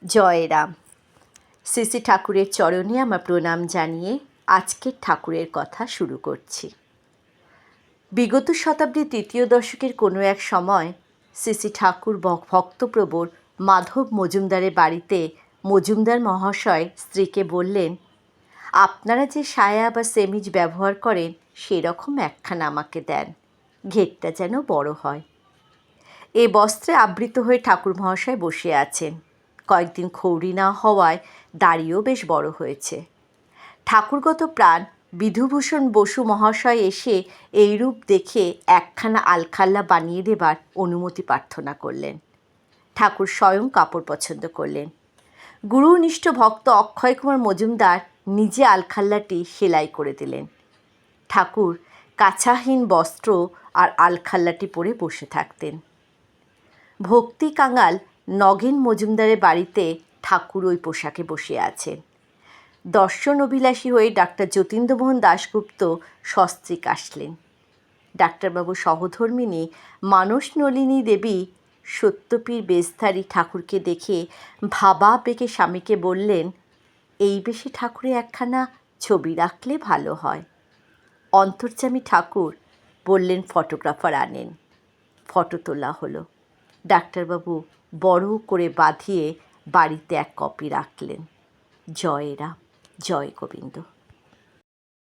জয় রাম। শ্রী শ্রী ঠাকুরের চরণে আমার প্রণাম জানিয়ে আজকের ঠাকুরের কথা শুরু করছি। বিগত শতাব্দীর তৃতীয় দশকের কোনো এক সময় শ্রী শ্রী ঠাকুর ভক্তপ্রবর মাধব মজুমদারের বাড়িতে মজুমদার মহাশয় স্ত্রীকে বললেন, আপনারা যে সায়া বা সেমিজ ব্যবহার করেন সেরকম একখানা আমাকে দেন, ঘেরটা যেন বড় হয়। এ বস্ত্রে আবৃত হয়ে ঠাকুর মহাশয় বসে আছেন। কয়েকদিন খৌরি না হওয়ায় দাড়িও বেশ বড় হয়েছে। ঠাকুরগত প্রাণ বিধুভূষণ বসু মহাশয় এসে এইরূপ দেখে একখানা আলখাল্লা বানিয়ে দেবার অনুমতি প্রার্থনা করলেন। ঠাকুর স্বয়ং কাপড় পছন্দ করলেন। গুরুনিষ্ঠ ভক্ত অক্ষয় কুমার মজুমদার নিজে আলখাল্লাটি সেলাই করে দিলেন। ঠাকুর কাছাহীন বস্ত্র আর আলখাল্লাটি পরে বসে থাকতেন। ভক্তি কাঙাল নগেন মজুমদারের বাড়িতে ঠাকুর ওই পোশাকে বসে আছেন। দর্শন অভিলাষী হয়ে ডাক্তার যতীন্দ্রমোহন দাশগুপ্ত সস্ত্রীক আসলেন। ডাক্তারবাবু সহধর্মিণী মানস নলিনী দেবী সত্যপীর বেশধারী ঠাকুরকে দেখে ভাবাবেগে স্বামীকে বললেন, এই বেশে ঠাকুরে একখানা ছবি রাখলে ভালো হয়। অন্তর্যামী ঠাকুর বললেন ফটোগ্রাফার আনেন। ফটো তোলা হলো। ডাক্তারবাবু বড় করে বাঁধিয়ে বাড়িতে এক কপি রাখলেন। জয় রাম, জয় গোবিন্দ।